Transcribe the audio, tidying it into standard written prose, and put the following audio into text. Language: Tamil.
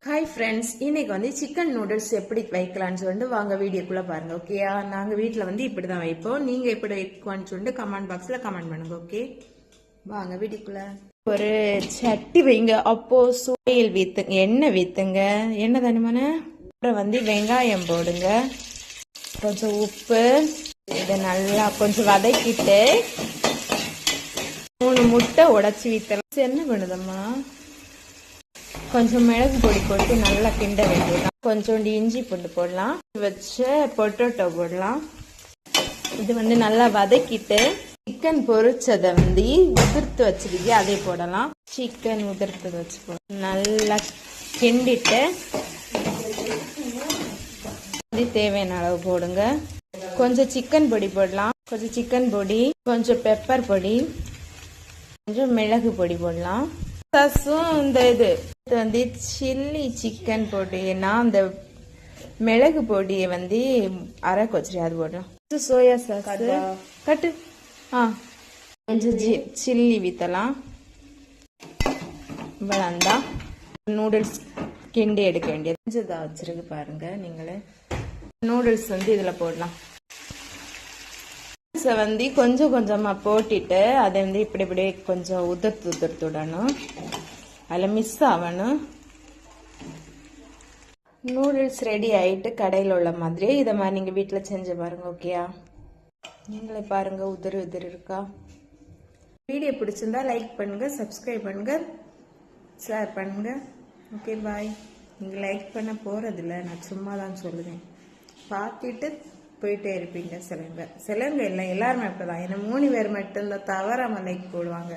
ஹாய் ஃப்ரெண்ட்ஸ், இன்னைக்கு வந்து சிக்கன் நூடுல்ஸ் எப்படி வைக்கலான்னு சொல்லிட்டு வாங்க வீடியோக்குள்ள பாருங்க. ஓகேயா? நாங்கள் வீட்டில் வந்து இப்படி தான் வைப்போம். நீங்கள் எப்படி வைக்கலான்னு சொல்லிட்டு கமெண்ட் பாக்ஸில் கமெண்ட் பண்ணுங்க. ஓகே, வாங்க வீடியோக்குள்ள. ஒரு சட்டி வைங்க, அப்போ சோயில் வீத்துங்க, எண்ணெய் வீத்துங்க, எண்ணெய் தானே. அப்புறம் வந்து வெங்காயம் போடுங்க, கொஞ்சம் உப்பு, இதை நல்லா கொஞ்சம் வதக்கிட்டு 3 முட்டை உடைச்சி வீத்தலாம். என்ன பண்ணுதம்மா? கொஞ்சம் மிளகு பொடி போட்டு நல்லா கிண்ட வேண்டியதான். கொஞ்சோண்டு இஞ்சி பூண்டு போடலாம், வச்ச பொட்டேட்டோ போடலாம். இது வந்து நல்லா வதக்கிட்டு சிக்கன் பொரிச்சதை வந்து உதிர்த்து வச்சிருக்கீங்க அதை போடலாம். சிக்கன் உதிர்த்து வச்சு நல்லா கிண்டிட்டு தேவையான அளவு போடுங்க. கொஞ்சம் சிக்கன் பொடி போடலாம், கொஞ்சம் சிக்கன் பொடி, கொஞ்சம் பெப்பர் பொடி, கொஞ்சம் மிளகு பொடி போடலாம். இந்த இது வந்து சில்லி சிக்கன் பொடினா அந்த மிளகு பொடியை வந்து அரை கொச்சரி அது போடலாம். சோயா சாஸ் கட்டு, கொஞ்சம் சில்லி வீத்தலாம். இவ்வளோந்தான் நூடுல்ஸ் கிண்டி எடுக்க வேண்டியது. கொஞ்சம் இதாக வச்சிருக்கு பாருங்க. நீங்களே நூடுல்ஸ் வந்து இதில் போடலாம். வந்து கொஞ்சம் கொஞ்சமாக போட்டுட்டு அதை வந்து இப்படி இப்படி கொஞ்சம் உதிர்த்து விடணும், அதில் மிஸ் ஆகணும். நூடுல்ஸ் ரெடி ஆகிட்டு கடையில் உள்ள மாதிரியே இதை மாதிரி நீங்கள் வீட்டில் செஞ்சு பாருங்கள். ஓகேயா? நீங்களே பாருங்கள், உதிரி இருக்கா? வீடியோ பிடிச்சிருந்தா லைக் பண்ணுங்கள், சப்ஸ்கிரைப் பண்ணுங்கள், ஷேர் பண்ணுங்கள். ஓகே, பாய். நீங்கள் லைக் பண்ண போகிறதில்ல, நான் சும்மா தான் சொல்லுவேன். பார்த்துட்டு போயிட்டே இருப்பீங்க. சிலங்க இல்லை, எல்லாருமே அப்படிதான். ஏன்னா 3 பேர் மட்டும்தான் தவறாமல் லைக் போடுவாங்க.